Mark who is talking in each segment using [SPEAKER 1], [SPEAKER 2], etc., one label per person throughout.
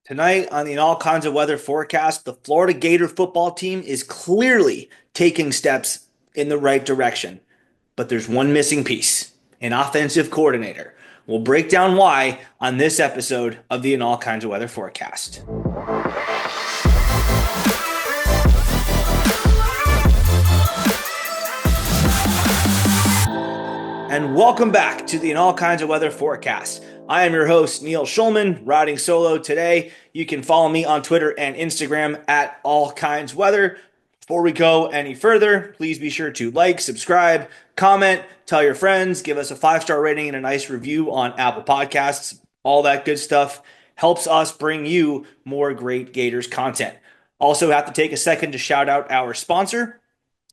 [SPEAKER 1] Tonight on the All Kinds of Weather forecast, the Florida Gator football team is clearly taking steps in the right direction. But there's one missing piece, an offensive coordinator. We'll break down why on this episode of the All Kinds of Weather forecast. And welcome back to the All Kinds of Weather forecast. I am your host, Neil Schulman, riding solo today. You can follow me on Twitter and Instagram at All Kinds Weather. Before we go any further, please be sure to like, subscribe, comment, tell your friends, give us a 5-star rating and a nice review on Apple Podcasts. All that good stuff helps us bring you more great Gators content. Also have to take a second to shout out our sponsor.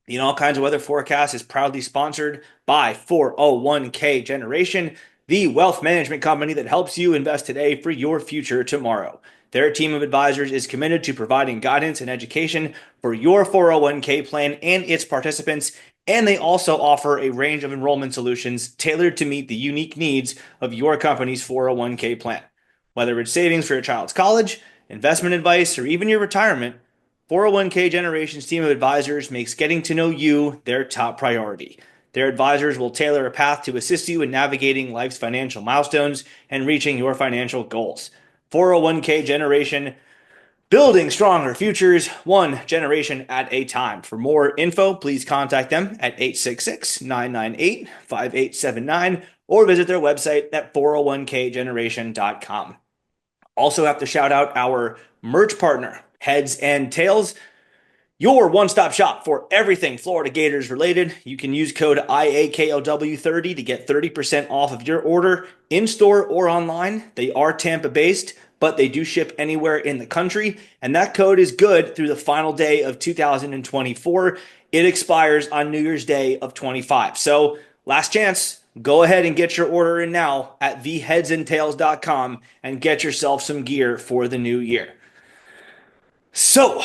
[SPEAKER 1] The All Kinds of Weather forecast is proudly sponsored by 401k Generation, the wealth management company that helps you invest today for your future tomorrow. Their team of advisors is committed to providing guidance and education for your 401k plan and its participants, and they also offer a range of enrollment solutions tailored to meet the unique needs of your company's 401k plan. Whether it's savings for your child's college, investment advice, or even your retirement, 401k Generation's team of advisors makes getting to know you their top priority. Their advisors will tailor a path to assist you in navigating life's financial milestones and reaching your financial goals. 401k Generation, building stronger futures, one generation at a time. For more info, please contact them at 866-998-5879 or visit their website at 401kgeneration.com. Also have to shout out our merch partner, Heads and Tails, your one-stop shop for everything Florida Gators related. You can use code IAKLW30 to get 30% off of your order in-store or online. They are Tampa-based, but they do ship anywhere in the country, and that code is good through the final day of 2024. It expires on New Year's Day of 25. So last chance, go ahead and get your order in now at theheadsandtails.com and get yourself some gear for the new year. So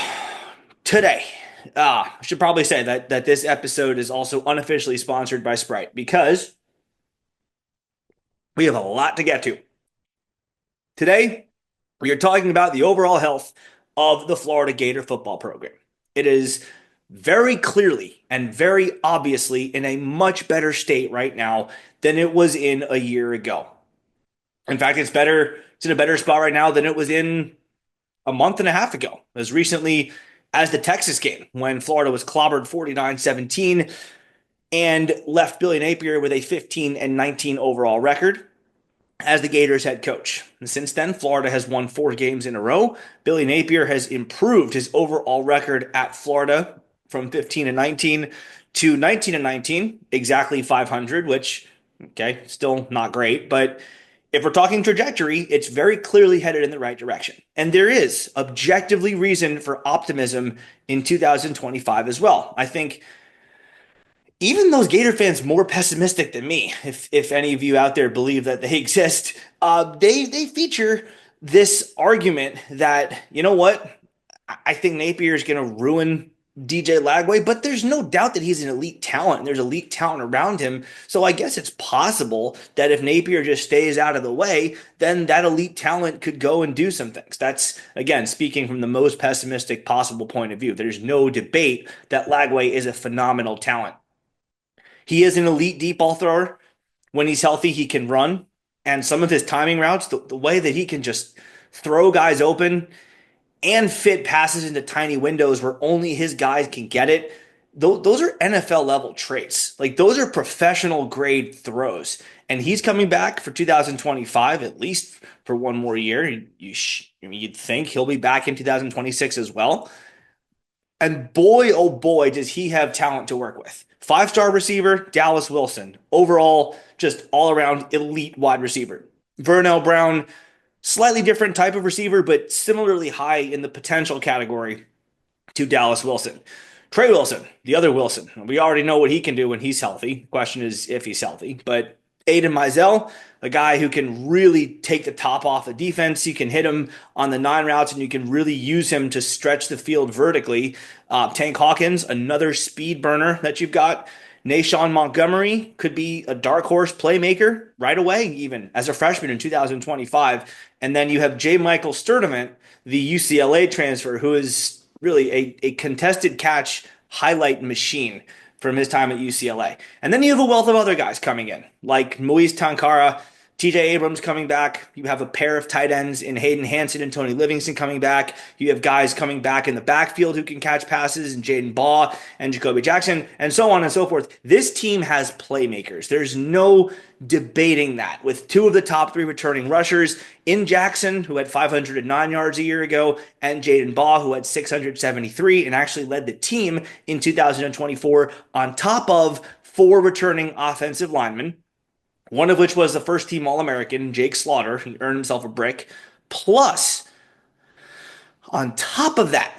[SPEAKER 1] today, I should probably say that this episode is also unofficially sponsored by Sprite because we have a lot to get to. Today, we are talking about the overall health of the Florida Gator football program. It is very clearly and very obviously in a much better state right now than it was in a year ago. In fact, it's in a better spot right now than it was in a month and a half ago, as recently as the Texas game when Florida was clobbered 49-17 and left Billy Napier with a 15-19 overall record as the Gators head coach. And since then, Florida has won 4 games in a row. Billy Napier has improved his overall record at Florida from 15-19 to 19-19, exactly 500, which, okay, still not great, but if we're talking trajectory, it's very clearly headed in the right direction. And there is objectively reason for optimism in 2025 as well. I think even those Gator fans more pessimistic than me, if any of you out there believe that they exist, they feature this argument that, you know what, I think Napier is going to ruin DJ Lagway, but there's no doubt that he's an elite talent and there's elite talent around him. So I guess it's possible that if Napier just stays out of the way, then that elite talent could go and do some things. That's, again, speaking from the most pessimistic possible point of view. There's no debate that Lagway is a phenomenal talent. He is an elite deep ball thrower. When he's healthy, he can run. And some of his timing routes, the way that he can just throw guys open and fit passes into tiny windows where only his guys can get it. Those are NFL level traits. Like, those are professional grade throws. And he's coming back for 2025, at least for one more year. You'd think he'll be back in 2026 as well. And boy, oh boy, does he have talent to work with. 5-star receiver, Dallas Wilson. Overall, just all around elite wide receiver. Vernell Brown, slightly different type of receiver, but similarly high in the potential category to Dallas Wilson. Trey Wilson, the other Wilson. We already know what he can do when he's healthy. Question is if he's healthy. But Aiden Mizell, a guy who can really take the top off the defense. You can hit him on the 9 routes, and you can really use him to stretch the field vertically. Tank Hawkins, another speed burner that you've got. Nashawn Montgomery could be a dark horse playmaker right away, even as a freshman in 2025. And then you have J. Michael Sturdivant, the UCLA transfer, who is really a contested catch highlight machine from his time at UCLA. And then you have a wealth of other guys coming in, like Moise Tankara, TJ Abrams coming back. You have a pair of tight ends in Hayden Hanson and Tony Livingston coming back. You have guys coming back in the backfield who can catch passes, and Jaden Baugh and Jacoby Jackson, and so on and so forth. This team has playmakers. There's no debating that, with two of the top three returning rushers in Jackson, who had 509 yards a year ago, and Jaden Baugh, who had 673 and actually led the team in 2024, on top of four returning offensive linemen, one of which was the first team All-American, Jake Slaughter. He earned himself a brick. Plus, on top of that,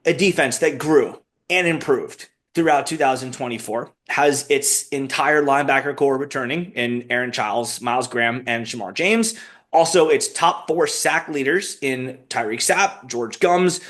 [SPEAKER 1] a defense that grew and improved throughout 2024 has its entire linebacker core returning in Aaron Childs, Miles Graham, and Shamar James. Also, its top four sack leaders in Tyreek Sapp, George Gums,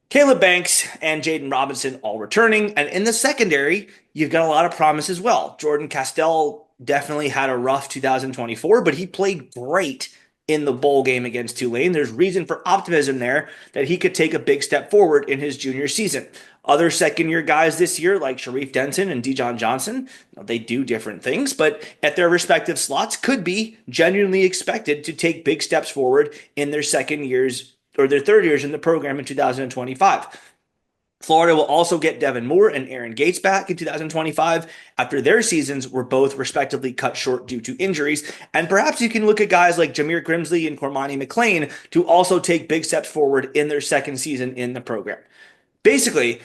[SPEAKER 1] Caleb Banks, and Jaden Robinson all returning. And in the secondary, you've got a lot of promise as well. Jordan Castell definitely had a rough 2024, but he played great in the bowl game against Tulane. There's reason for optimism there that he could take a big step forward in his junior season. Other second-year guys this year, like Sharif Denton and Dijon Johnson, they do different things, but at their respective slots could be genuinely expected to take big steps forward in their second years or their third years in the program in 2025. Florida will also get Devin Moore and Aaron Gates back in 2025 after their seasons were both respectively cut short due to injuries. And perhaps you can look at guys like Jameer Grimsley and Cormani McClain to also take big steps forward in their second season in the program. Basically,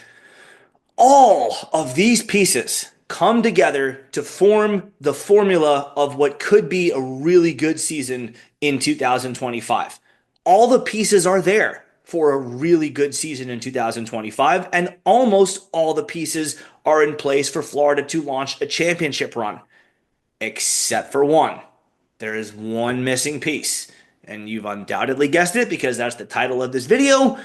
[SPEAKER 1] all of these pieces come together to form the formula of what could be a really good season in 2025. All the pieces are there for a really good season in 2025, and almost all the pieces are in place for Florida to launch a championship run, except for one. There is one missing piece, and you've undoubtedly guessed it because that's the title of this video: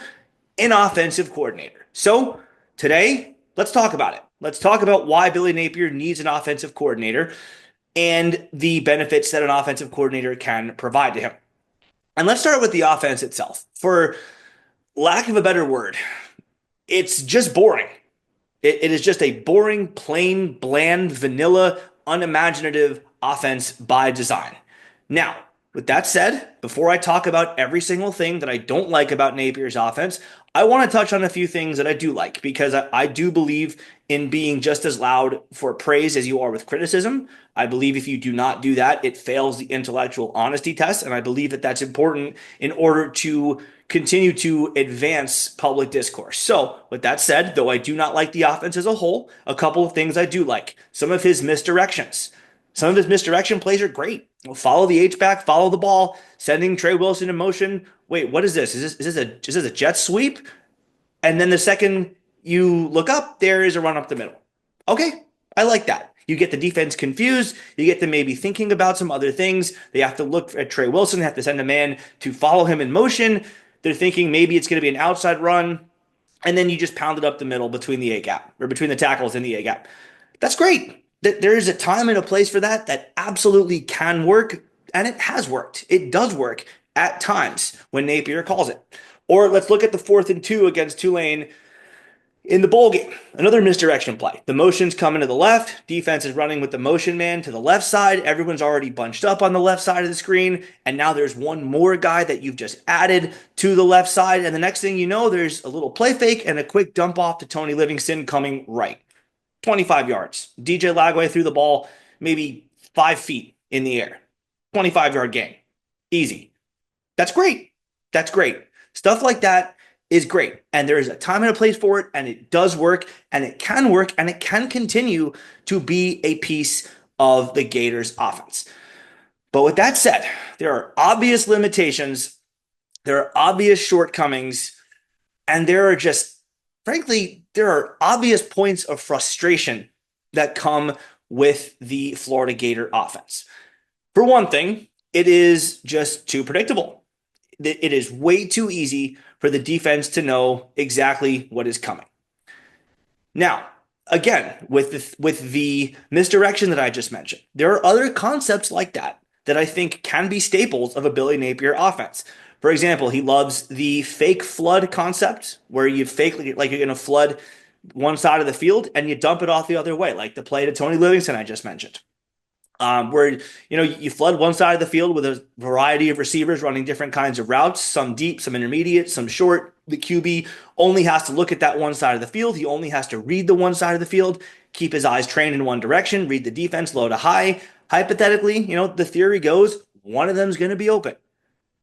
[SPEAKER 1] an offensive coordinator. So today, let's talk about it. Let's talk about why Billy Napier needs an offensive coordinator and the benefits that an offensive coordinator can provide to him. And let's start with the offense itself. For lack of a better word, it's just boring. It is just a boring, plain, bland, vanilla, unimaginative offense by design. Now, with that said, before I talk about every single thing that I don't like about Napier's offense, I want to touch on a few things that I do like, because I do believe in being just as loud for praise as you are with criticism. I believe if you do not do that, it fails the intellectual honesty test, and I believe that that's important in order to continue to advance public discourse. So, with that said, though I do not like the offense as a whole, a couple of things I do like. Some of his misdirections. Some of his misdirection plays are great. Follow the H-back, follow the ball, sending Trey Wilson in motion. Wait, what is this? Is this a jet sweep? And then the second you look up, there is a run up the middle. Okay, I like that. You get the defense confused. You get them maybe thinking about some other things. They have to look at Trey Wilson, have to send a man to follow him in motion. They're thinking maybe it's going to be an outside run. And then you just pound it up the middle between the A-gap, or between the tackles and the A-gap. That's great. There is a time and a place for that absolutely can work, and it has worked. It does work at times when Napier calls it. Or let's look at the 4th and 2 against Tulane in the bowl game. Another misdirection play. The motion's coming to the left. Defense is running with the motion man to the left side. Everyone's already bunched up on the left side of the screen, and now there's one more guy that you've just added to the left side, and the next thing you know, there's a little play fake and a quick dump off to Tony Livingston coming right. 25 yards. DJ Lagway threw the ball maybe 5 feet in the air. 25-yard gain. Easy. That's great. That's great. Stuff like that is great. And there is a time and a place for it, and it does work, and it can continue to be a piece of the Gators offense. But with that said, there are obvious limitations, there are obvious shortcomings, and there are just, frankly, there are obvious points of frustration that come with the Florida Gator offense. For one thing, it is just too predictable. It is way too easy for the defense to know exactly what is coming. Now, again, with the misdirection that I just mentioned, there are other concepts like that that I think can be staples of a Billy Napier offense. For example, he loves the fake flood concept, where you fake like you're going to flood one side of the field and you dump it off the other way, like the play to Tony Livingston I just mentioned. Where you flood one side of the field with a variety of receivers running different kinds of routes, some deep, some intermediate, some short. The QB only has to look at that one side of the field. He only has to read the one side of the field, keep his eyes trained in one direction, read the defense low to high. Hypothetically, the theory goes one of them is going to be open.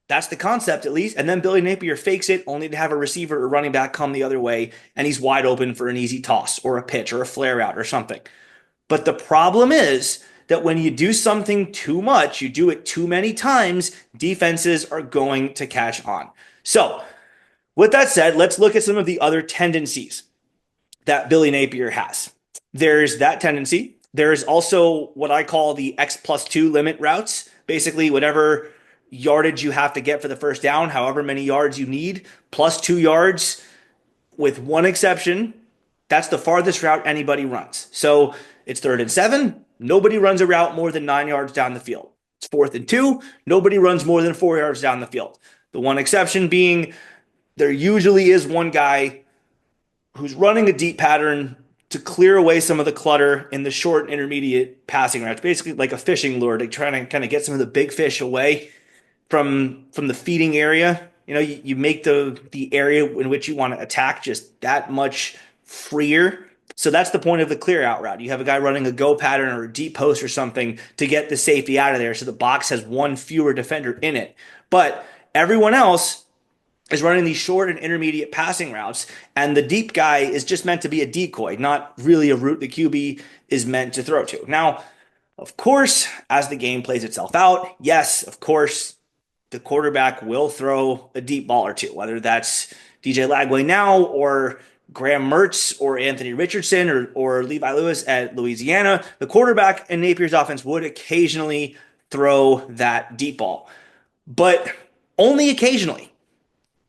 [SPEAKER 1] That's the concept, at least. And then Billy Napier fakes it only to have a receiver or running back come the other way, and he's wide open for an easy toss or a pitch or a flare out or something. But the problem is that when you do something too much, you do it too many times, defenses are going to catch on. So, with that said, let's look at some of the other tendencies that Billy Napier has. There's that tendency. There's also what I call the X+2 limit routes. Basically, whatever yardage you have to get for the first down, however many yards you need, plus 2 yards, with one exception. That's the farthest route anybody runs. So it's 3rd and 7. Nobody runs a route more than 9 yards down the field. It's 4th and 2. Nobody runs more than 4 yards down the field. The one exception being there usually is one guy who's running a deep pattern to clear away some of the clutter in the short intermediate passing routes, basically like a fishing lure to try to kind of get some of the big fish away from the feeding area. You make the area in which you want to attack just that much freer. So that's the point of the clear out route. You have a guy running a go pattern or a deep post or something to get the safety out of there, so the box has one fewer defender in it. But everyone else is running these short and intermediate passing routes, and the deep guy is just meant to be a decoy, not really a route the QB is meant to throw to. Now, of course, as the game plays itself out, yes, of course, the quarterback will throw a deep ball or two, whether that's DJ Lagway now or Graham Mertz or Anthony Richardson or Levi Lewis at Louisiana. The quarterback in Napier's offense would occasionally throw that deep ball, but only occasionally.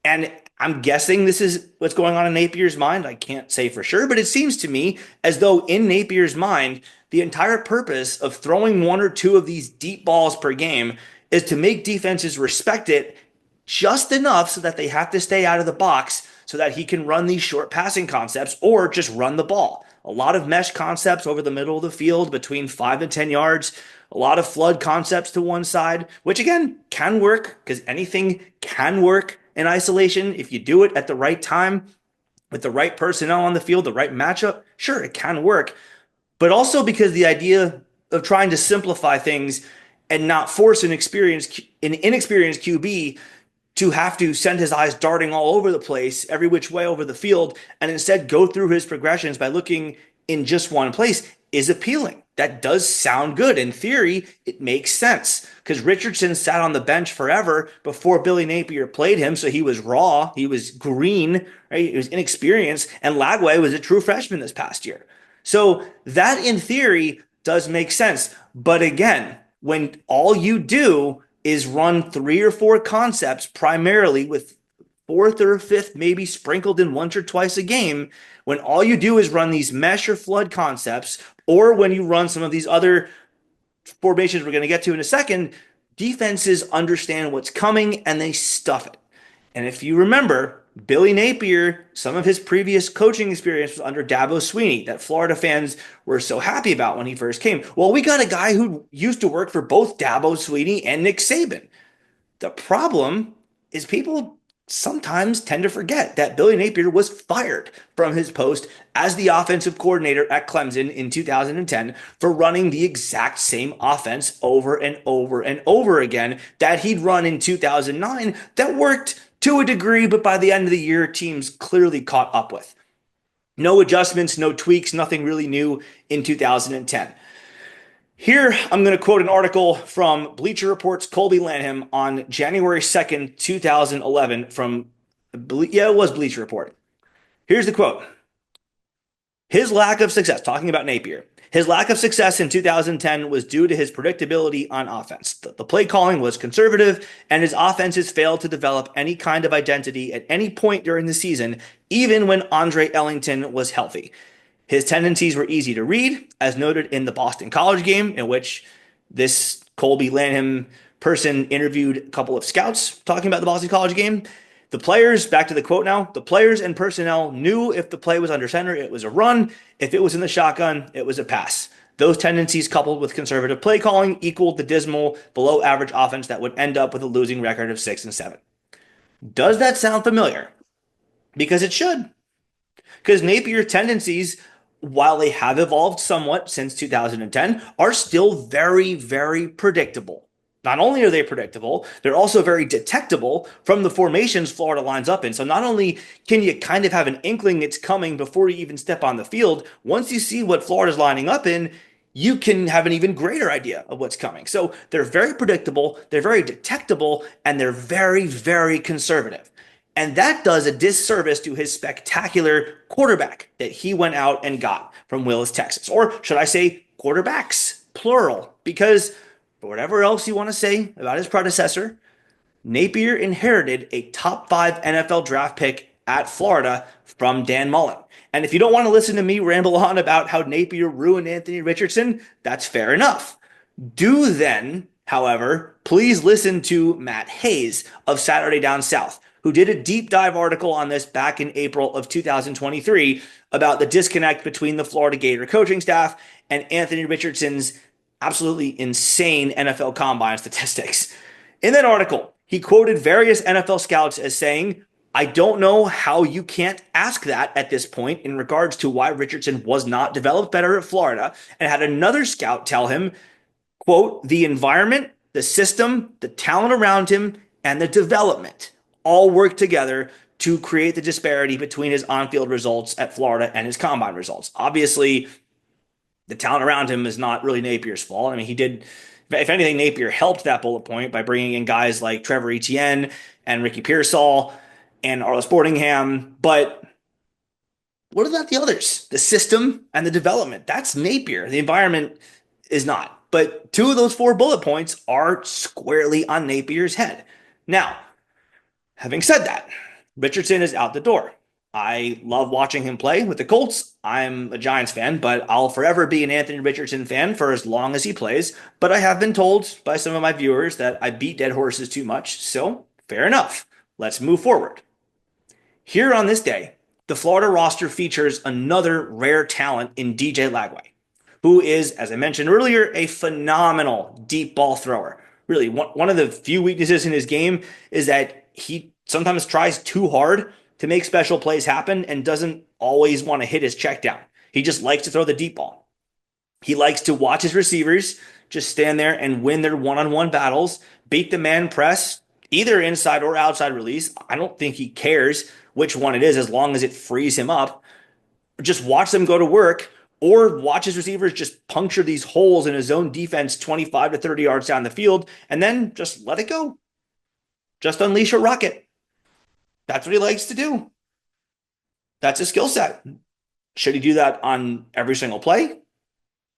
[SPEAKER 1] And I'm guessing this is what's going on in Napier's mind. I can't say for sure, but it seems to me as though in Napier's mind, the entire purpose of throwing one or two of these deep balls per game is to make defenses respect it just enough so that they have to stay out of the box so that he can run these short passing concepts or just run the ball. A lot of mesh concepts over the middle of the field between 5 and 10 yards, a lot of flood concepts to one side, which again can work because anything can work in isolation if you do it at the right time with the right personnel on the field, the right matchup. Sure, it can work, but also because the idea of trying to simplify things and not force an inexperienced QB to have to send his eyes darting all over the place, every which way over the field, and instead go through his progressions by looking in just one place is appealing. That does sound good. In theory, it makes sense because Richardson sat on the bench forever before Billy Napier played him, so he was raw, he was green, right? He was inexperienced, and Lagway was a true freshman this past year. So that, in theory, does make sense. But again, when all you do is run 3 or 4 concepts, primarily with 4th or 5th maybe sprinkled in once or twice a game, when all you do is run these mesh or flood concepts, or when you run some of these other formations we're going to get to in a second, defenses understand what's coming and they stuff it. And if you remember, Billy Napier, some of his previous coaching experience was under Dabo Swinney that Florida fans were so happy about when he first came. Well, we got a guy who used to work for both Dabo Swinney and Nick Saban. The problem is people sometimes tend to forget that Billy Napier was fired from his post as the offensive coordinator at Clemson in 2010 for running the exact same offense over and over and over again that he'd run in 2009 that worked to a degree, but by the end of the year, teams clearly caught up with. No adjustments, no tweaks, nothing really new in 2010. Here, I'm going to quote an article from Bleacher Report's Colby Lanham on January 2nd, 2011 from, it was Bleacher Report. Here's the quote. His lack of success, talking about Napier, his lack of success in 2010 was due to his predictability on offense. The play calling was conservative, and his offenses failed to develop any kind of identity at any point during the season, even when Andre Ellington was healthy. His tendencies were easy to read, as noted in the Boston College game, in which this Colby Lanham person interviewed a couple of scouts talking about the Boston College game. The players, back to the quote now, the players and personnel knew if the play was under center, it was a run. If it was in the shotgun, it was a pass. Those tendencies, coupled with conservative play calling, equaled the dismal, below average offense that would end up with a losing record of 6-7. Does that sound familiar? Because it should. Because Napier's tendencies, while they have evolved somewhat since 2010, are still very, very predictable. Not only are they predictable, they're also very detectable from the formations Florida lines up in. So not only can you kind of have an inkling it's coming before you even step on the field, once you see what Florida's lining up in, you can have an even greater idea of what's coming. So they're very predictable, they're very detectable, and they're very, very conservative. And that does a disservice to his spectacular quarterback that he went out and got from Willis, Texas. Or should I say quarterbacks, plural, because for whatever else you want to say about his predecessor, Napier inherited a top 5 NFL draft pick at Florida from Dan Mullen. And if you don't want to listen to me ramble on about how Napier ruined Anthony Richardson, that's fair enough. Do then, however, please listen to Matt Hayes of Saturday Down South, who did a deep dive article on this back in April of 2023 about the disconnect between the Florida Gator coaching staff and Anthony Richardson's absolutely insane NFL combine statistics. In that article, he quoted various NFL scouts as saying, I don't know how you can't ask that at this point in regards to why Richardson was not developed better at Florida, and had another scout tell him, quote, the environment, the system, the talent around him, and the development all work together to create the disparity between his on-field results at Florida and his combine results. Obviously, the talent around him is not really Napier's fault. I mean, he did, if anything, Napier helped that bullet point by bringing in guys like Trevor Etienne and Ricky Pearsall and Arlis Boardingham. But what about the others? The system and the development. That's Napier. The environment is not. But 2 of those 4 bullet points are squarely on Napier's head. Now, having said that, Richardson is out the door. I love watching him play with the Colts. I'm a Giants fan, but I'll forever be an Anthony Richardson fan for as long as he plays. But I have been told by some of my viewers that I beat dead horses too much. So fair enough. Let's move forward. Here on this day, the Florida roster features another rare talent in DJ Lagway, who is, as I mentioned earlier, a phenomenal deep ball thrower. Really, one of the few weaknesses in his game is that he sometimes tries too hard to make special plays happen and doesn't always want to hit his check down. He just likes to throw the deep ball. He likes to watch his receivers just stand there and win their one-on-one battles, beat the man press, either inside or outside release. I don't think he cares which one it is as long as it frees him up. Just watch them go to work, or watch his receivers just puncture these holes in his own defense 25 to 30 yards down the field, and then just let it go. Just unleash a rocket. That's what he likes to do. That's his skill set. Should he do that on every single play?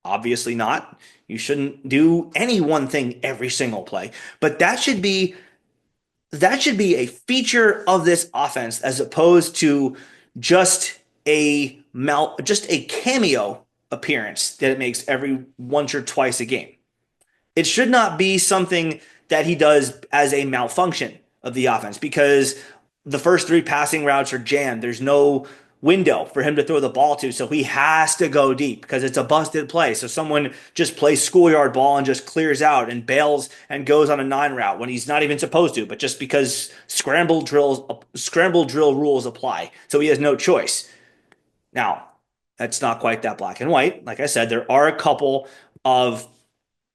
[SPEAKER 1] Obviously not. You shouldn't do any one thing every single play. But that should be a feature of this offense as opposed to just a cameo appearance that it makes every once or twice a game. It should not be something that he does as a malfunction of the offense, because the first 3 passing routes are jammed. There's no window for him to throw the ball to, so he has to go deep because it's a busted play. So someone just plays schoolyard ball and just clears out and bails and goes on a 9 route when he's not even supposed to, but just because scramble drill rules apply, so he has no choice. Now, that's not quite that black and white. Like I said, there are a couple of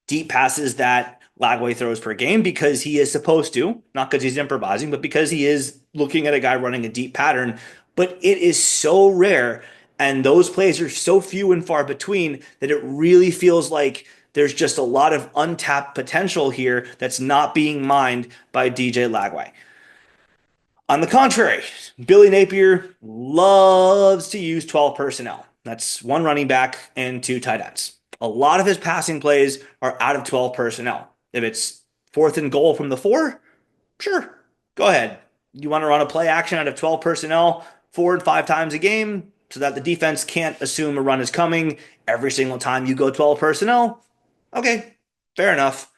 [SPEAKER 1] deep passes that Lagway throws per game because he is supposed to, not because he's improvising, but because he is looking at a guy running a deep pattern. But it is so rare, and those plays are so few and far between, that it really feels like there's just a lot of untapped potential here that's not being mined by DJ Lagway. On the contrary, Billy Napier loves to use 12 personnel. That's 1 running back and 2 tight ends. A lot of his passing plays are out of 12 personnel. If it's 4th and goal from the 4, sure, go ahead. You want to run a play action out of 12 personnel 4 and 5 times a game? so that the defense can't assume a run is coming every single time you go 12 personnel. Okay, fair enough.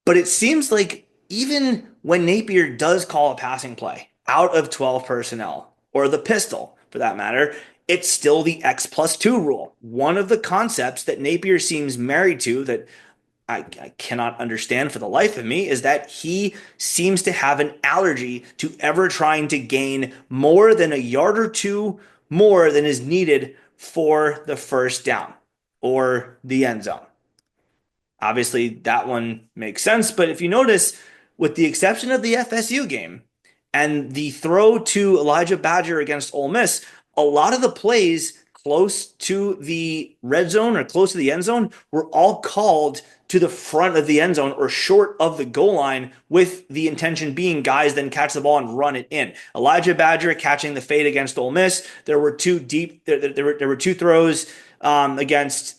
[SPEAKER 1] But it seems like even when Napier does call a passing play out of 12 personnel, or the pistol for that matter, it's still the X+2 rule. One of the concepts that Napier seems married to that I cannot understand for the life of me is that he seems to have an allergy to ever trying to gain more than a yard or two more than is needed for the first down or the end zone. Obviously, that one makes sense. But if you notice, with the exception of the FSU game and the throw to Elijah Badger against Ole Miss, a lot of the plays close to the red zone or close to the end zone were all called to the front of the end zone or short of the goal line, with the intention being guys then catch the ball and run it in. Elijah Badger catching the fade against Ole Miss. There were two throws against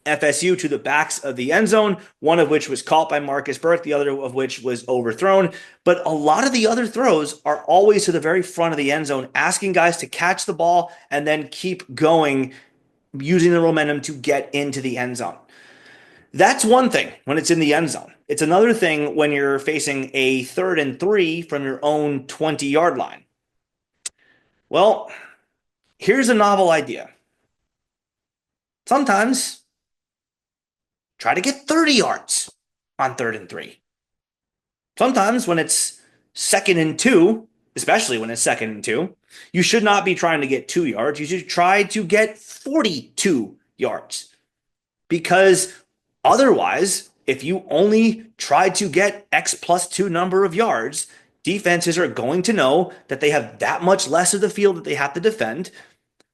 [SPEAKER 1] FSU to the backs of the end zone, one of which was caught by Marcus Burke, the other of which was overthrown. But a lot of the other throws are always to the very front of the end zone, asking guys to catch the ball and then keep going, using the momentum to get into the end zone. That's one thing when it's in the end zone. It's another thing when you're facing a 3rd and 3 from your own 20-yard line. Well, here's a novel idea. Sometimes try to get 30 yards on 3rd and 3. Sometimes when it's 2nd and 2, especially when it's 2nd and 2, you should not be trying to get 2 yards. You should try to get 42 yards. Because otherwise, if you only try to get X+2 number of yards, defenses are going to know that they have that much less of the field that they have to defend,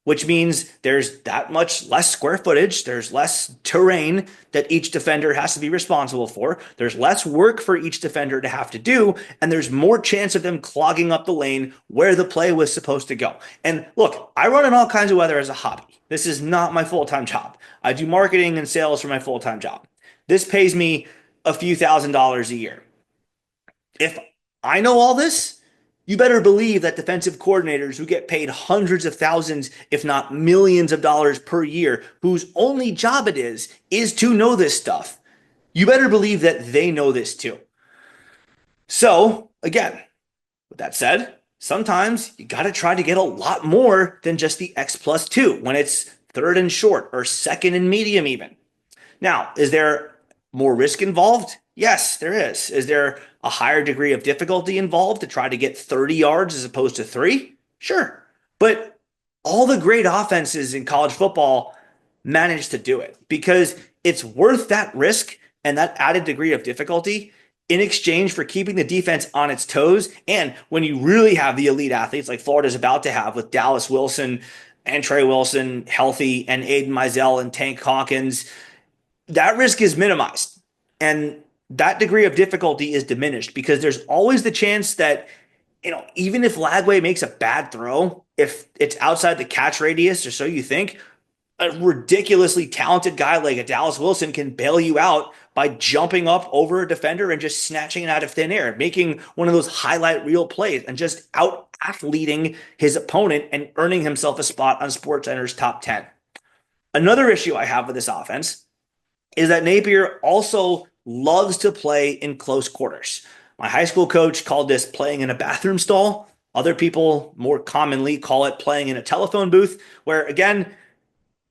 [SPEAKER 1] which means there's that much less square footage, there's less terrain that each defender has to be responsible for, there's less work for each defender to have to do, and there's more chance of them clogging up the lane where the play was supposed to go. And look, I run in all kinds of weather as a hobby. This is not my full-time job. I do marketing and sales for my full-time job. This pays me a few $1,000s a year. If I know all this, you better believe that defensive coordinators who get paid hundreds of thousands, if not millions of dollars per year, whose only job it is to know this stuff, you better believe that they know this too. So, again, with that said, sometimes you got to try to get a lot more than just the X+2 when it's 3rd and short or 2nd and medium even. Now, is there more risk involved? Yes, there is. Is there a higher degree of difficulty involved to try to get 30 yards as opposed to 3? Sure. But all the great offenses in college football manage to do it because it's worth that risk and that added degree of difficulty in exchange for keeping the defense on its toes. And when you really have the elite athletes like Florida's about to have with Dallas Wilson and Trey Wilson healthy and Aiden Mizell and Tank Hawkins, that risk is minimized. And that degree of difficulty is diminished because there's always the chance that, even if Lagway makes a bad throw, if it's outside the catch radius, or so you think, a ridiculously talented guy like a Dallas Wilson can bail you out by jumping up over a defender and just snatching it out of thin air, making one of those highlight reel plays and just out-athleting his opponent and earning himself a spot on SportsCenter's top 10. Another issue I have with this offense is that Napier also loves to play in close quarters. My high school coach called this playing in a bathroom stall. Other people more commonly call it playing in a telephone booth, where, again,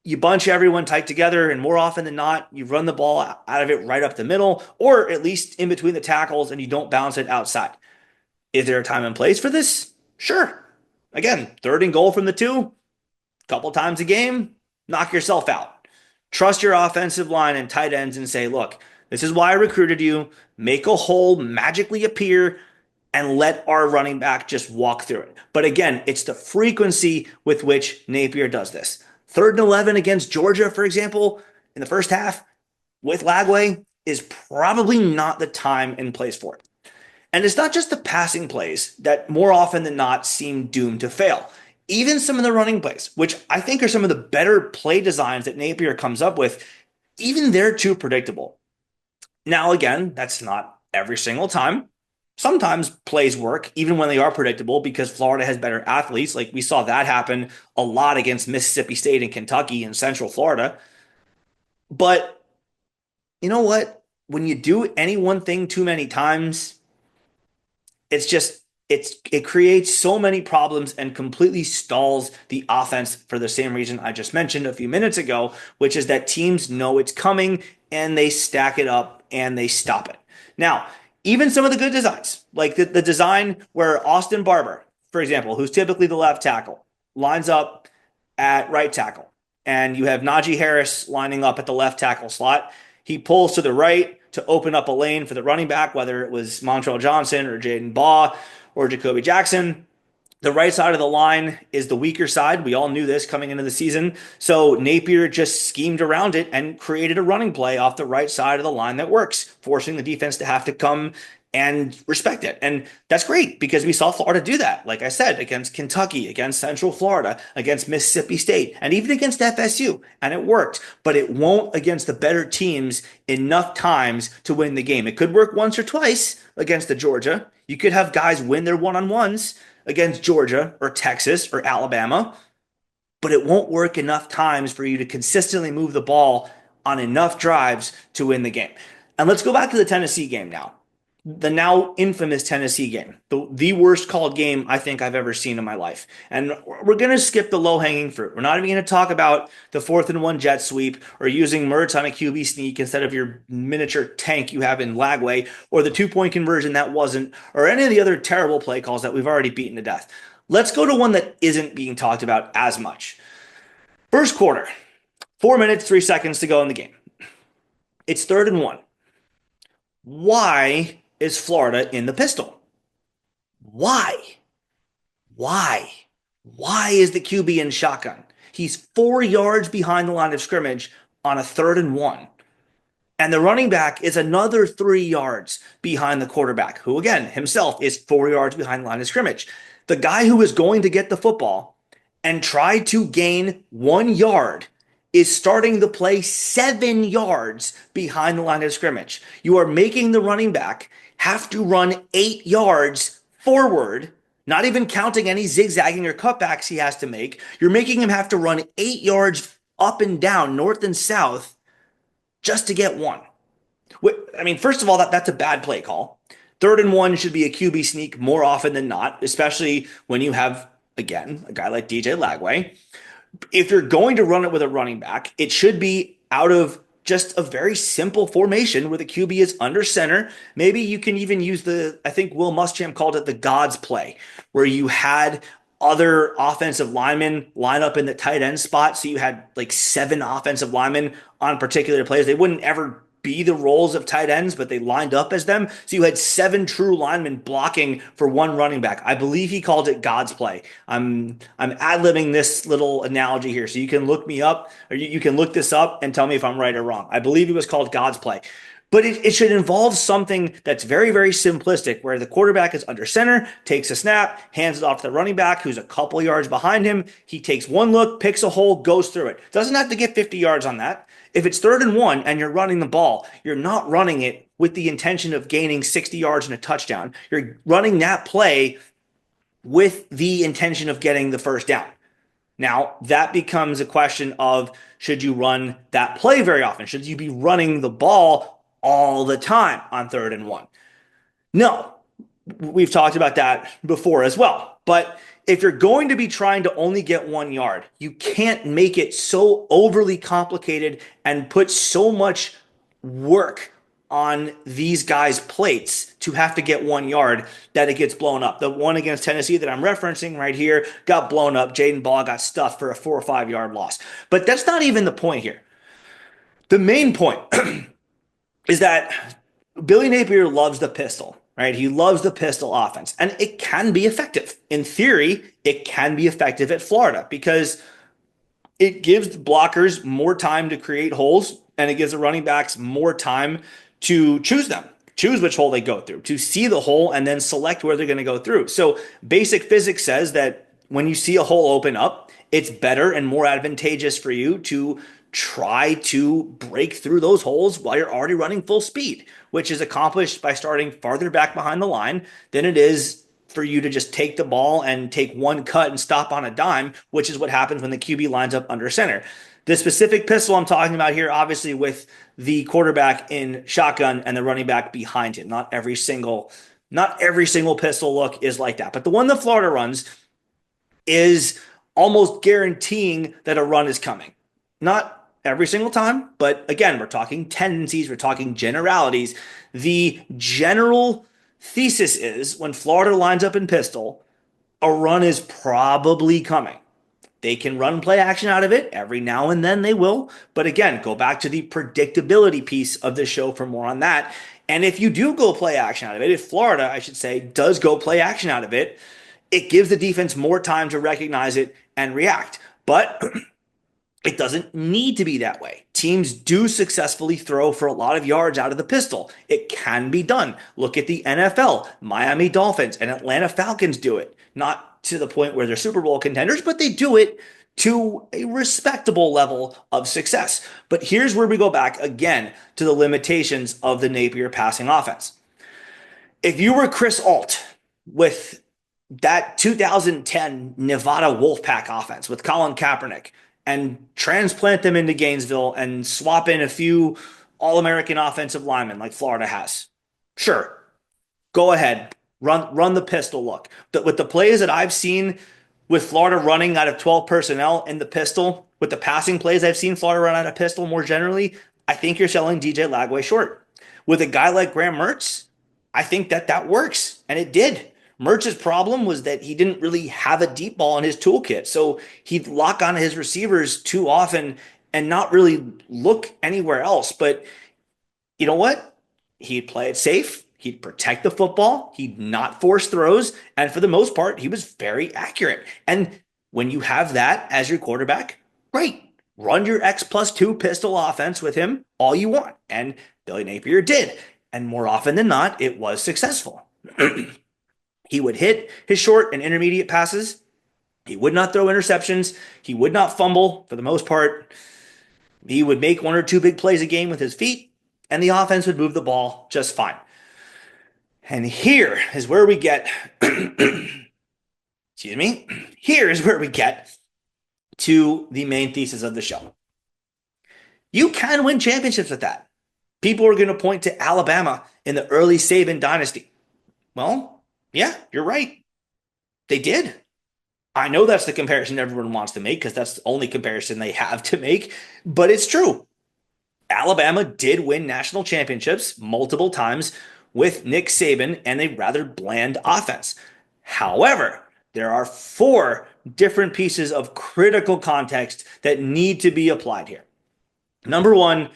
[SPEAKER 1] you bunch everyone tight together, and more often than not, you run the ball out of it right up the middle, or at least in between the tackles, and you don't bounce it outside. Is there a time and place for this? Sure. Again, 3rd and goal from the 2, a couple times a game, knock yourself out. Trust your offensive line and tight ends and say, look, this is why I recruited you. Make a hole magically appear and let our running back just walk through it. But again, it's the frequency with which Napier does this. 3rd and 11 against Georgia, for example, in the first half with Lagway is probably not the time and place for it. And it's not just the passing plays that more often than not seem doomed to fail. Even some of the running plays, which I think are some of the better play designs that Napier comes up with, even they're too predictable. Now, again, that's not every single time. sometimes plays work, even when they are predictable, because Florida has better athletes. Like we saw that happen a lot against Mississippi State and Kentucky and Central Florida. But you know what? When you do any one thing too many times, it's just it creates so many problems and completely stalls the offense for the same reason I just mentioned a few minutes ago, which is that teams know it's coming and they stack it up and they stop it. Now, even some of the good designs, like the design where Austin Barber, for example, who's typically the left tackle, lines up at right tackle, and you have Najee Harris lining up at the left tackle slot. He pulls to the right to open up a lane for the running back, whether it was Montrell Johnson or Jaden Baugh or Jacoby Jackson. The right side of the line is the weaker side. We all knew this coming into the season. So Napier just schemed around it and created a running play off the right side of the line that works, forcing the defense to have to come and respect it. And that's great because we saw Florida do that. Like I said, against Kentucky, against Central Florida, against Mississippi State, and even against FSU. And it worked, but it won't against the better teams enough times to win the game. It could work once or twice against the Georgia. You could have guys win their one-on-ones against Georgia or Texas or Alabama, but it won't work enough times for you to consistently move the ball on enough drives to win the game. And let's go back to the Tennessee game now. The now infamous Tennessee game, the worst called game I think I've ever seen in my life. And we're going to skip the low-hanging fruit. We're not even going to talk about the 4th-and-1 jet sweep or using Mertz on a QB sneak instead of your miniature tank you have in Lagway, or the two-point conversion that wasn't, or any of the other terrible play calls that we've already beaten to death. Let's go to one that isn't being talked about as much. First quarter, 4 minutes, 3 seconds to go in the game. It's 3rd-and-1. Why is Florida in the pistol? Why? Why? Why is the QB in shotgun? He's 4 yards behind the line of scrimmage on a 3rd-and-1. And the running back is another 3 yards behind the quarterback, who again, himself is 4 yards behind the line of scrimmage. The guy who is going to get the football and try to gain 1 yard is starting the play 7 yards behind the line of scrimmage. You are making the running back have to run 8 yards forward, not even counting any zigzagging or cutbacks he has to make. You're making him have to run 8 yards up and down, north and south, just to get one. I mean, first of all, that's a bad play call. 3rd-and-1 should be a QB sneak more often than not, especially when you have, again, a guy like DJ Lagway. If you're going to run it with a running back, it should be out of just a very simple formation where the QB is under center. Maybe you can even use I think Will Muschamp called it the God's play, where you had other offensive linemen line up in the tight end spot. So you had like 7 offensive linemen on particular plays. They wouldn't ever be the roles of tight ends, but they lined up as them. So you had 7 true linemen blocking for 1 running back. I believe he called it God's play. I'm ad-libbing this little analogy here, so you can look me up, or you can look this up and tell me if I'm right or wrong. I believe it was called God's play. But it should involve something that's very, very simplistic, where the quarterback is under center, takes a snap, hands it off to the running back, who's a couple yards behind him. He takes one look, picks a hole, goes through it. Doesn't have to get 50 yards on that. If it's 3rd-and-1 and you're running the ball, you're not running it with the intention of gaining 60 yards and a touchdown. You're running that play with the intention of getting the first down. Now, that becomes a question of, should you run that play very often? Should you be running the ball all the time on 3rd-and-1? No, we've talked about that before as well. But if you're going to be trying to only get 1 yard, you can't make it so overly complicated and put so much work on these guys' plates to have to get 1 yard that it gets blown up. The one against Tennessee that I'm referencing right here got blown up. Jaden Baugh got stuffed for a 4 or 5 yard loss. But that's not even the point here. The main point is that Billy Napier loves the pistol, right? He loves the pistol offense, and it can be effective. In theory, it can be effective at Florida because it gives blockers more time to create holes, and it gives the running backs more time to choose which hole they go through, to see the hole and then select where they're going to go through. So basic physics says that when you see a hole open up, it's better and more advantageous for you to try to break through those holes while you're already running full speed, which is accomplished by starting farther back behind the line than it is for you to just take the ball and take one cut and stop on a dime, which is what happens when the QB lines up under center. The specific pistol I'm talking about here, obviously, with the quarterback in shotgun and the running back behind him. Not every single pistol look is like that, but the one that Florida runs is almost guaranteeing that a run is coming. Not every single time, but again, we're talking tendencies, we're talking generalities. The general thesis is when Florida lines up in pistol, a run is probably coming. They can run play action out of it. Every now and then they will. But again, go back to the predictability piece of the show for more on that. And if you do go play action out of it, if Florida, I should say, does go play action out of it, it gives the defense more time to recognize it and react. But it doesn't need to be that way. Teams do successfully throw for a lot of yards out of the pistol. It can be done. Look at the NFL. Miami Dolphins and Atlanta Falcons do it. Not to the point where they're Super Bowl contenders, but they do it to a respectable level of success. But here's where we go back again to the limitations of the Napier passing offense. If you were Chris Alt with that 2010 Nevada Wolfpack offense with Colin Kaepernick and transplant them into Gainesville and swap in a few All-American offensive linemen like Florida has, sure, go ahead, run the pistol look. But with the plays that I've seen with Florida running out of 12 personnel in the pistol, with the passing plays I've seen Florida run out of pistol more generally, I think you're selling DJ Lagway short. With a guy like Graham Mertz, I think that works, and it did. Mertz's problem was that he didn't really have a deep ball in his toolkit, so he'd lock on his receivers too often and not really look anywhere else. But you know what? He'd play it safe. He'd protect the football. He'd not force throws. And for the most part, he was very accurate. And when you have that as your quarterback, great. Run your X+2 pistol offense with him all you want. And Billy Napier did. And more often than not, it was successful. He would hit his short and intermediate passes. He would not throw interceptions. He would not fumble for the most part. He would make one or two big plays a game with his feet, and the offense would move the ball just fine. And here is where we get, excuse me, here is where we get to the main thesis of the show. You can win championships with that. People are going to point to Alabama in the early Saban dynasty. Well, yeah, you're right. They did. I know that's the comparison everyone wants to make because that's the only comparison they have to make, but it's true. Alabama did win national championships multiple times with Nick Saban and a rather bland offense. However, there are 4 different pieces of critical context that need to be applied here. Number 1,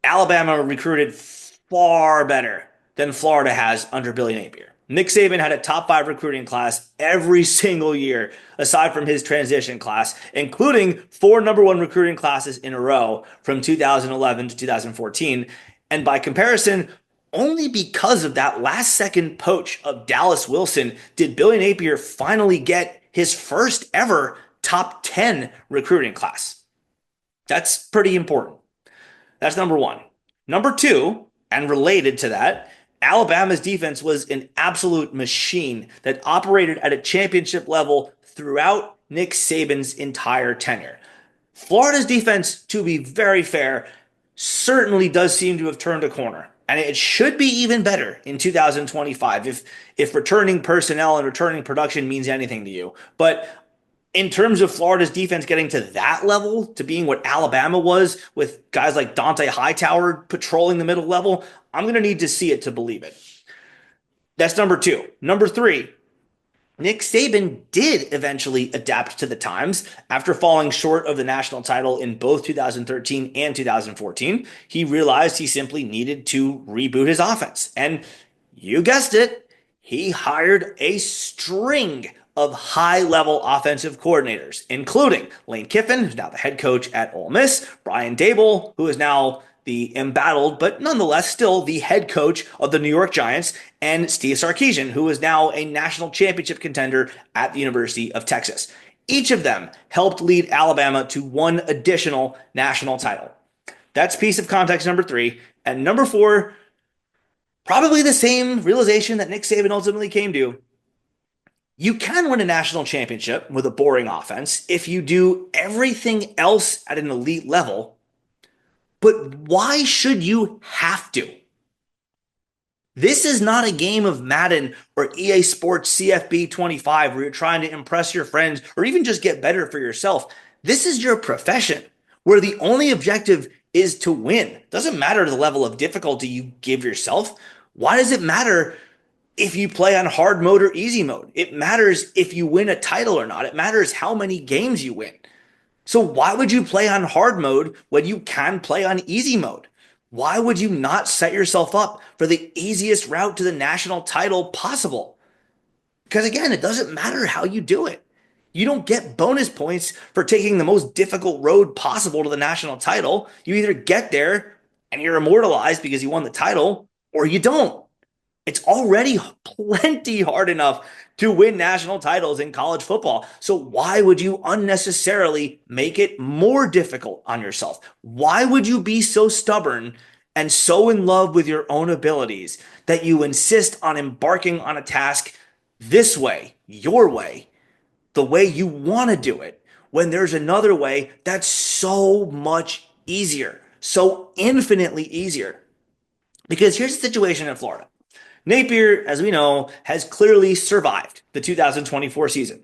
[SPEAKER 1] Alabama recruited far better than Florida has under Billy Napier. Nick Saban had a top 5 recruiting class every single year, aside from his transition class, including 4 number 1 recruiting classes in a row from 2011 to 2014. And by comparison, only because of that last second poach of Dallas Wilson did Billy Napier finally get his first ever top 10 recruiting class. That's pretty important. That's number 1. Number 2, and related to that, Alabama's defense was an absolute machine that operated at a championship level throughout Nick Saban's entire tenure. Florida's defense, to be very fair, certainly does seem to have turned a corner. And it should be even better in 2025 if returning personnel and returning production means anything to you. But in terms of Florida's defense getting to that level, to being what Alabama was with guys like Dante Hightower patrolling the middle level, I'm going to need to see it to believe it. That's number 2. Number 3, Nick Saban did eventually adapt to the times after falling short of the national title in both 2013 and 2014. He realized he simply needed to reboot his offense. And you guessed it, he hired a string of high-level offensive coordinators, including Lane Kiffin, who's now the head coach at Ole Miss, Brian Daboll, who is now the embattled, but nonetheless still the head coach of the New York Giants, and Steve Sarkisian, who is now a national championship contender at the University of Texas. Each of them helped lead Alabama to one additional national title. That's piece of context number three. And number four, probably the same realization that Nick Saban ultimately came to. You can win a national championship with a boring offense if you do everything else at an elite level, but why should you have to? This is not a game of Madden or EA Sports CFB 25 where you're trying to impress your friends or even just get better for yourself. This is your profession where the only objective is to win. Doesn't matter the level of difficulty you give yourself. Why does it matter if you play on hard mode or easy mode? It matters if you win a title or not. It matters how many games you win. So why would you play on hard mode when you can play on easy mode? Why would you not set yourself up for the easiest route to the national title possible? Because again, it doesn't matter how you do it. You don't get bonus points for taking the most difficult road possible to the national title. You either get there and you're immortalized because you won the title, or you don't. It's already plenty hard enough to win national titles in college football. So why would you unnecessarily make it more difficult on yourself? Why would you be so stubborn and so in love with your own abilities that you insist on embarking on a task this way, your way, the way you want to do it, when there's another way that's so much easier, so infinitely easier? Because here's the situation in Florida. Napier, as we know, has clearly survived the 2024 season.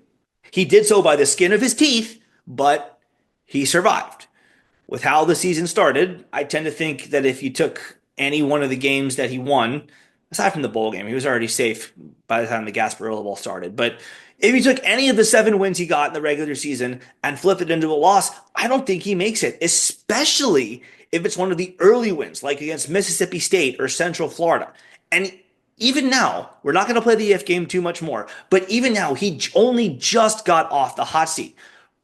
[SPEAKER 1] He did so by the skin of his teeth, but he survived. With how the season started, I tend to think that if you took any one of the games that he won, aside from the bowl game, he was already safe by the time the Gasparilla Bowl started. But if you took any of the 7 wins he got in the regular season and flipped it into a loss, I don't think he makes it, especially if it's one of the early wins, like against Mississippi State or Central Florida. And even now, we're not going to play the if game too much more, but even now, he only just got off the hot seat.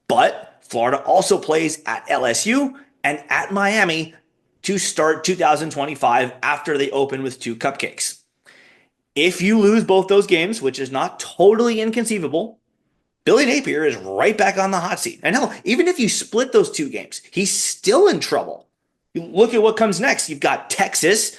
[SPEAKER 1] But Florida also plays at LSU and at Miami to start 2025 after they open with 2 cupcakes. If you lose both those games, which is not totally inconceivable, Billy Napier is right back on the hot seat. And hell, even if you split those 2 games, he's still in trouble. You look at what comes next. You've got Texas,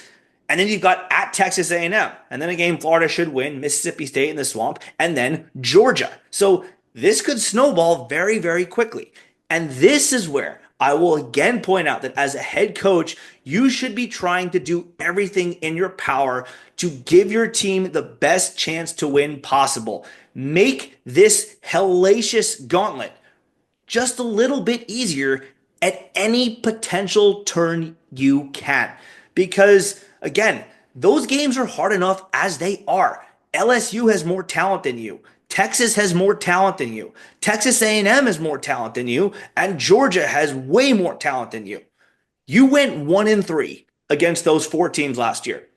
[SPEAKER 1] and then you've got at Texas A&M. And then a game Florida should win, Mississippi State in the swamp, and then Georgia. So this could snowball very, very quickly. And this is where I will again point out that as a head coach, you should be trying to do everything in your power to give your team the best chance to win possible. Make this hellacious gauntlet just a little bit easier at any potential turn you can. Because again, those games are hard enough as they are. LSU has more talent than you. Texas has more talent than you. Texas A&M has more talent than you, and Georgia has way more talent than you. You went 1-3 against those 4 teams last year.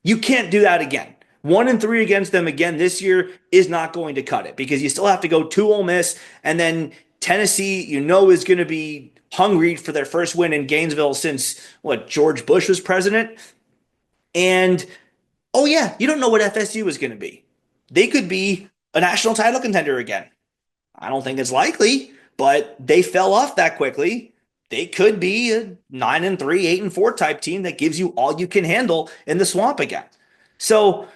[SPEAKER 1] You can't do that again. 1-3 against them again this year is not going to cut it because you still have to go to Ole Miss, and then Tennessee, is going to be hungry for their first win in Gainesville since George Bush was president. And oh yeah, you don't know what FSU is going to be. They could be a national title contender again. I don't think it's likely, but they fell off that quickly. They could be a 9-3, 8-4 type team that gives you all you can handle in the swamp again. So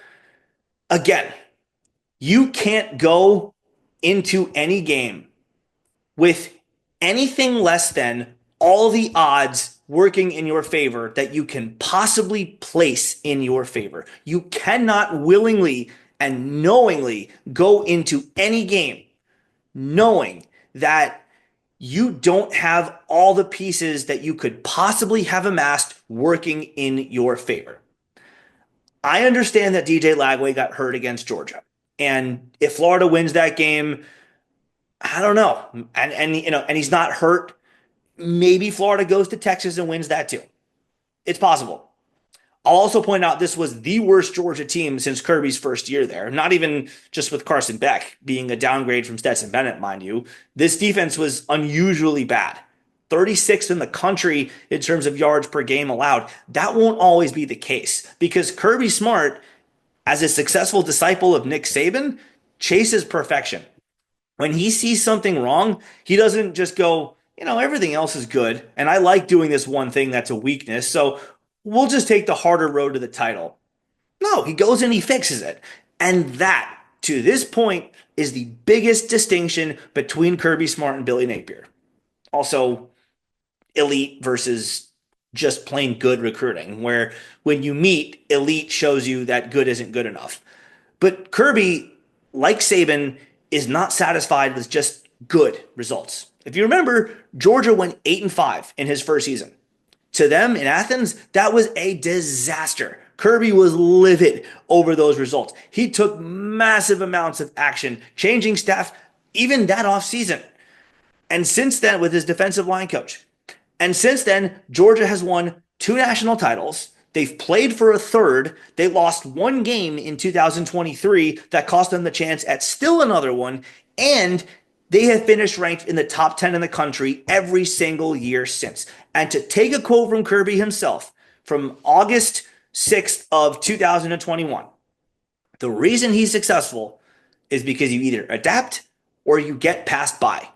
[SPEAKER 1] again, you can't go into any game with anything less than all the odds working in your favor that you can possibly place in your favor. You cannot willingly and knowingly go into any game knowing that you don't have all the pieces that you could possibly have amassed working in your favor. I understand that DJ Lagway got hurt against Georgia. And if Florida wins that game, I don't know. And he's not hurt. Maybe Florida goes to Texas and wins that too. It's possible. I'll also point out this was the worst Georgia team since Kirby's first year there. Not even just with Carson Beck being a downgrade from Stetson Bennett, mind you. This defense was unusually bad. 36th in the country in terms of yards per game allowed. That won't always be the case because Kirby Smart, as a successful disciple of Nick Saban, chases perfection. When he sees something wrong, he doesn't just go, everything else is good. And I like doing this one thing that's a weakness. So we'll just take the harder road to the title. No, he goes and he fixes it. And that, to this point, is the biggest distinction between Kirby Smart and Billy Napier. Also, elite versus just plain good recruiting, where when you meet, elite shows you that good isn't good enough. But Kirby, like Saban, is not satisfied with just good results. If you remember, Georgia went 8-5 in his first season. To them in Athens, that was a disaster. Kirby was livid over those results. He took massive amounts of action, changing staff even that offseason. And since then, with his defensive line coach, and since then, Georgia has won 2 national titles. They've played for a third. They lost one game in 2023 that cost them the chance at still another one. And they have finished ranked in the top 10 in the country every single year since. And to take a quote from Kirby himself from August 6th of 2021, the reason he's successful is because you either adapt or you get passed by.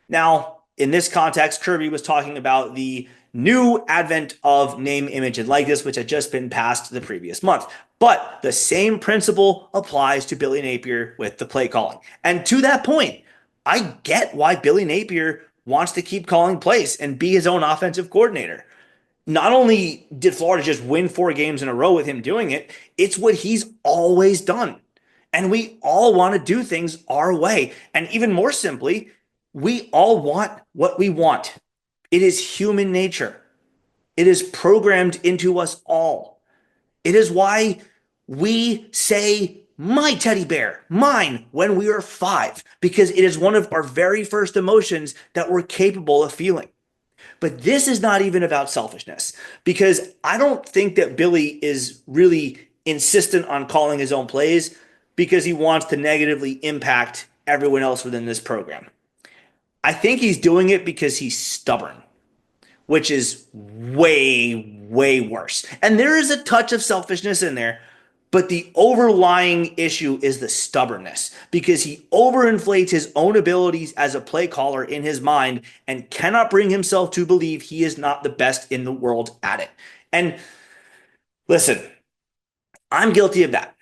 [SPEAKER 1] Now, in this context, Kirby was talking about the new advent of name, image, and likeness, which had just been passed the previous month. But the same principle applies to Billy Napier with the play calling. And to that point, I get why Billy Napier wants to keep calling plays and be his own offensive coordinator. Not only did Florida just win 4 games in a row with him doing it, it's what he's always done. And we all want to do things our way. And even more simply, we all want what we want. It is human nature. It is programmed into us all. It is why we say, my teddy bear, mine, when we are 5, because it is one of our very first emotions that we're capable of feeling. But this is not even about selfishness, because I don't think that Billy is really insistent on calling his own plays because he wants to negatively impact everyone else within this program. I think he's doing it because he's stubborn, which is way, way worse. And there is a touch of selfishness in there, but the overlying issue is the stubbornness, because he overinflates his own abilities as a play caller in his mind and cannot bring himself to believe he is not the best in the world at it. And listen, I'm guilty of that.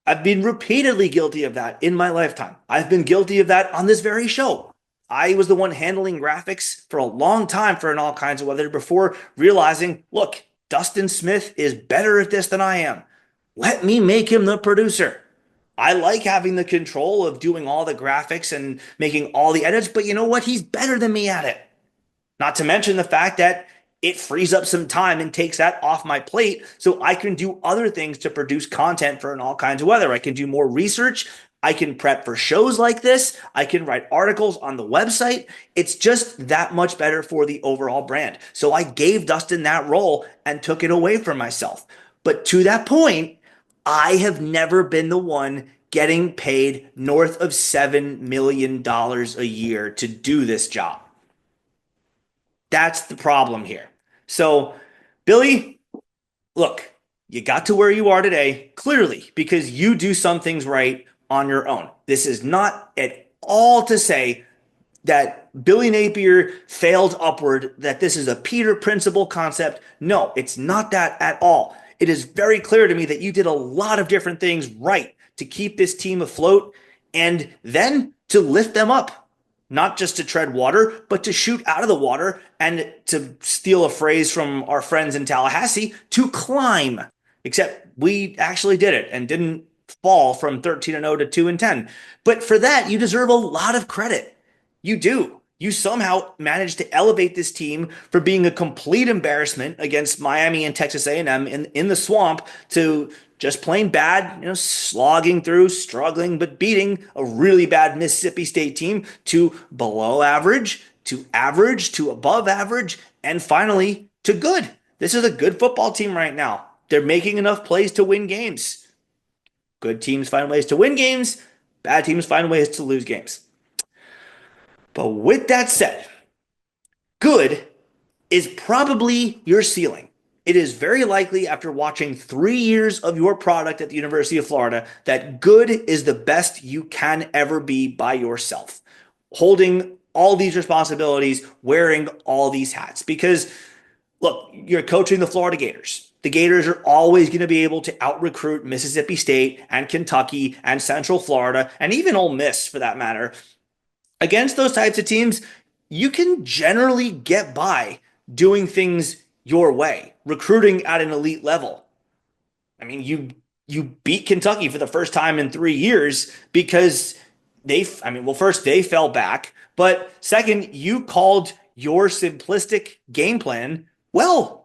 [SPEAKER 1] I've been repeatedly guilty of that in my lifetime. I've been guilty of that on this very show. I was the one handling graphics for a long time for an all kinds of weather before realizing, look, Dustin Smith is better at this than I am. Let me make him the producer. I like having the control of doing all the graphics and making all the edits, but you know what? He's better than me at it. Not to mention the fact that it frees up some time and takes that off my plate so I can do other things to produce content for an all kinds of weather. I can do more research. I can prep for shows like this. I can write articles on the website. It's just that much better for the overall brand. So I gave Dustin that role and took it away from myself. But to that point, I have never been the one getting paid north of $7 million a year to do this job. That's the problem here. So, Billy, look, you got to where you are today clearly because you do some things right on your own. This is not at all to say that Billy Napier failed upward, that this is a Peter principle concept. No, it's not that at all. It is very clear to me that you did a lot of different things right to keep this team afloat and then to lift them up. Not just to tread water, but to shoot out of the water and, to steal a phrase from our friends in Tallahassee, to climb. Except we actually did it and didn't fall from 13-0 to 2-10. But for that, you deserve a lot of credit. You do. You somehow managed to elevate this team from being a complete embarrassment against Miami and Texas A&M in the swamp to just plain bad, slogging through, struggling, but beating a really bad Mississippi State team to below average, to above average, and finally to good. This is a good football team right now. They're making enough plays to win games. Good teams find ways to win games. Bad teams find ways to lose games. But with that said, good is probably your ceiling. it is very likely after watching 3 years of your product at the University of Florida that good is the best you can ever be by yourself, holding all these responsibilities, wearing all these hats. Because look, you're coaching the Florida Gators. The Gators are always going to be able to out recruit Mississippi State and Kentucky and Central Florida and even Ole Miss for that matter. Against those types of teams, you can generally get by doing things your way, recruiting at an elite level. I mean, you beat Kentucky for the first time in 3 years because first they fell back, but second, you called your simplistic game plan well.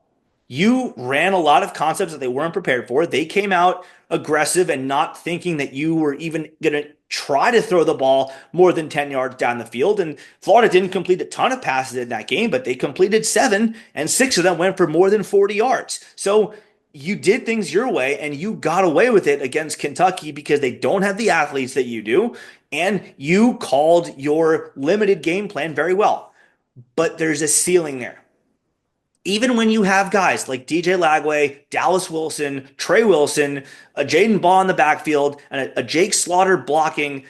[SPEAKER 1] You ran a lot of concepts that they weren't prepared for. They came out aggressive and not thinking that you were even going to try to throw the ball more than 10 yards down the field. And Florida didn't complete a ton of passes in that game, but they completed seven, and six of them went for more than 40 yards. So you did things your way and you got away with it against Kentucky because they don't have the athletes that you do. And you called your limited game plan very well. But there's a ceiling there. Even when you have guys like DJ Lagway, Dallas Wilson, Trey Wilson, a Jaden Baugh in the backfield, and a Jake Slaughter blocking,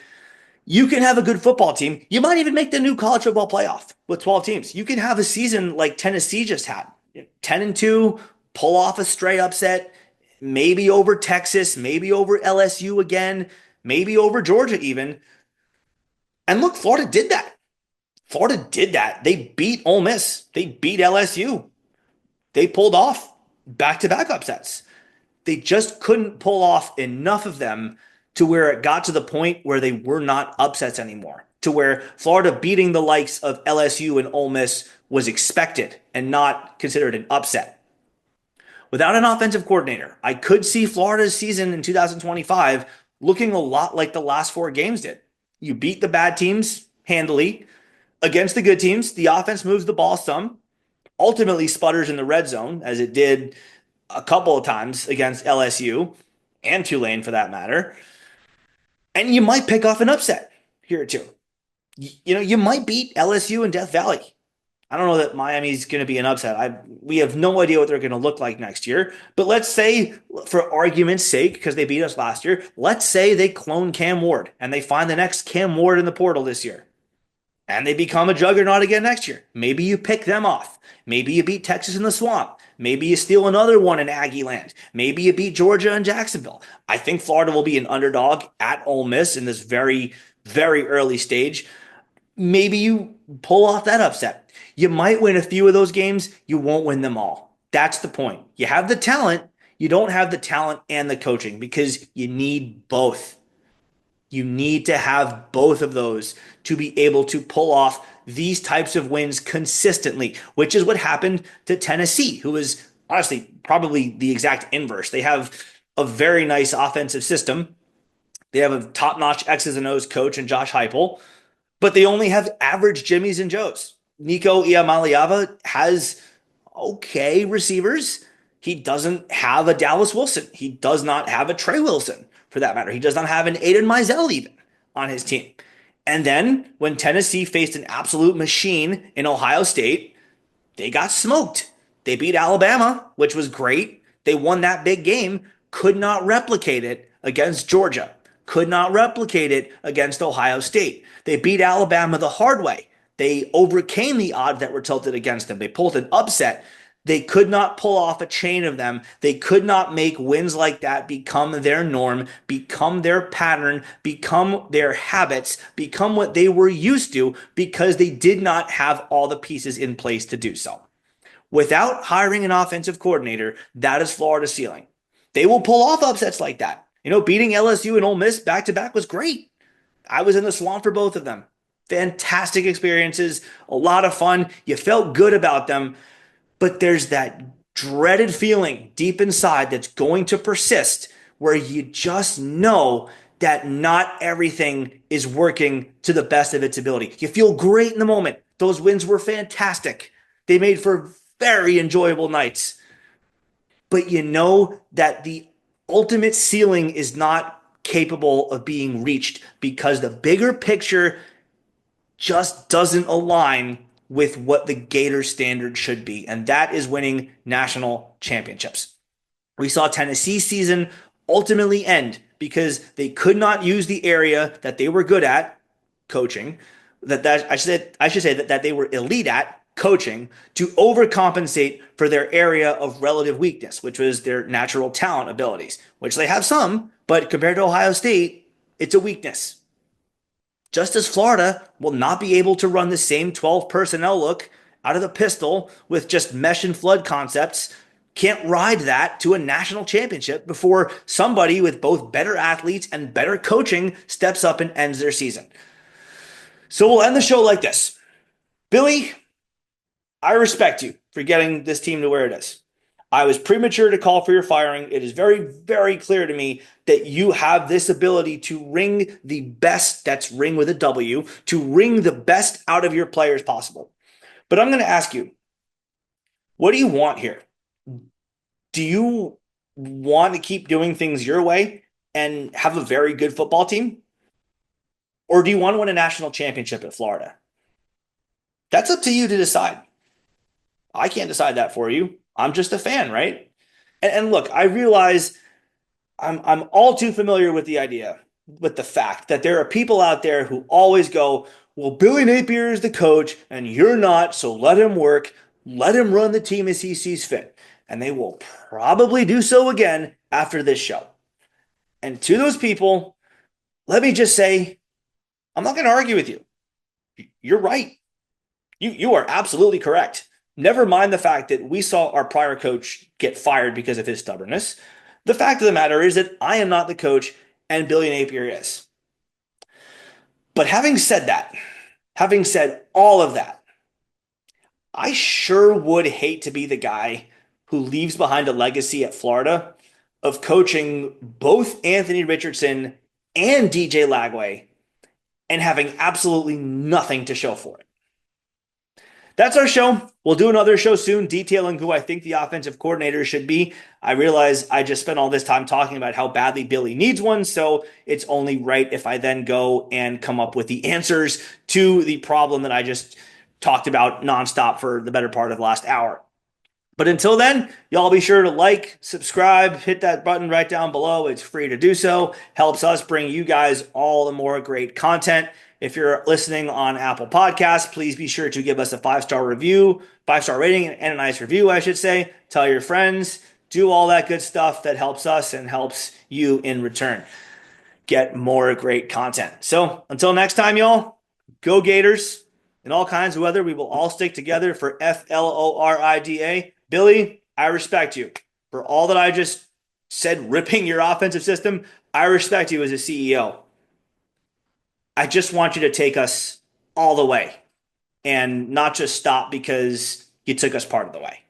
[SPEAKER 1] you can have a good football team. You might even make the new college football playoff with 12 teams. You can have a season like Tennessee just had, 10-2, pull off a stray upset, maybe over Texas, maybe over LSU again, maybe over Georgia even. And look, Florida did that. Florida did that. They beat Ole Miss. They beat LSU. They pulled off back-to-back upsets. They just couldn't pull off enough of them to where it got to the point where they were not upsets anymore, to where Florida beating the likes of LSU and Ole Miss was expected and not considered an upset. Without an offensive coordinator, I could see Florida's season in 2025 looking a lot like the last four games did. You beat the bad teams handily. Against the good teams, the offense moves the ball some, ultimately sputters in the red zone, as it did a couple of times against LSU and Tulane for that matter. And you might pick off an upset here or two. You might beat LSU in Death Valley. I don't know that Miami's going to be an upset. We have no idea what they're going to look like next year. But let's say, for argument's sake, because they beat us last year, let's say they clone Cam Ward and they find the next Cam Ward in the portal this year. And they become a juggernaut again next year. Maybe you pick them off. Maybe you beat Texas in the swamp. Maybe you steal another one in Aggie land. Maybe you beat Georgia and Jacksonville. I think Florida will be an underdog at Ole Miss in this very, very early stage. Maybe you pull off that upset. You might win a few of those games. You won't win them all. That's the point. You have the talent. You don't have the talent and the coaching because you need both. You need to have both of those to be able to pull off these types of wins consistently, which is what happened to Tennessee, who is honestly probably the exact inverse. They have a very nice offensive system. They have a top-notch X's and O's coach in Josh Heupel, but they only have average Jimmies and Joes. Nico Iamaleava has okay receivers. He doesn't have a Dallas Wilson. He does not have a Trey Wilson, for that matter. He does not have an Aiden Mizell even on his team. And then when Tennessee faced an absolute machine in Ohio State, they got smoked. They beat Alabama, which was great. They won that big game, could not replicate it against Georgia, could not replicate it against Ohio State. They beat Alabama the hard way. They overcame the odds that were tilted against them. They pulled an upset. They could not pull off a chain of them. They could not make wins like that become their norm, become their pattern, become their habits, become what they were used to because they did not have all the pieces in place to do so. Without hiring an offensive coordinator, that is Florida's ceiling. They will pull off upsets like that. Beating LSU and Ole Miss back to back was great. I was in the swamp for both of them. Fantastic experiences, a lot of fun. You felt good about them. But there's that dreaded feeling deep inside that's going to persist where you just know that not everything is working to the best of its ability. You feel great in the moment. Those wins were fantastic. They made for very enjoyable nights. But you know that the ultimate ceiling is not capable of being reached because the bigger picture just doesn't align with what the Gator standard should be, and that is winning national championships. We saw Tennessee's season ultimately end because they could not use the area that they were good at, coaching, that I should say that they were elite at, coaching, to overcompensate for their area of relative weakness, which was their natural talent abilities, which they have some, but compared to Ohio State, it's a weakness. Just as Florida will not be able to run the same 12 personnel look out of the pistol with just mesh and flood concepts, can't ride that to a national championship before somebody with both better athletes and better coaching steps up and ends their season. So we'll end the show like this. Billy, I respect you for getting this team to where it is. I was premature to call for your firing. It is very, very clear to me that you have this ability to wring the best, that's ring with a W, to wring the best out of your players possible. But I'm going to ask you, what do you want here? Do you want to keep doing things your way and have a very good football team? Or do you want to win a national championship at Florida? That's up to you to decide. I can't decide that for you. I'm just a fan, right? And look, I realize I'm all too familiar with the idea, with the fact that there are people out there who always go, well, Billy Napier is the coach and you're not, so let him work. Let him run the team as he sees fit. And they will probably do so again after this show. And to those people, let me just say, I'm not going to argue with you. You're right. You are absolutely correct. Never mind the fact that we saw our prior coach get fired because of his stubbornness. The fact of the matter is that I am not the coach and Billy Napier is. But having said that, having said all of that, I sure would hate to be the guy who leaves behind a legacy at Florida of coaching both Anthony Richardson and DJ Lagway and having absolutely nothing to show for it. That's our show. We'll do another show soon detailing who I think the offensive coordinator should be. I realize I just spent all this time talking about how badly Billy needs one, so it's only right if I then go and come up with the answers to the problem that I just talked about nonstop for the better part of the last hour. But until then, y'all be sure to like, subscribe, hit that button right down below. It's free to do so. Helps us bring you guys all the more great content. If you're listening on Apple Podcasts, please be sure to give us a 5-star review, 5-star rating, and a nice review, I should say. Tell your friends, do all that good stuff that helps us and helps you in return get more great content. So until next time, y'all, go Gators. In all kinds of weather, we will all stick together for Florida. Billy, I respect you for all that I just said, ripping your offensive system. I respect you as a CEO. I just want you to take us all the way and not just stop because you took us part of the way.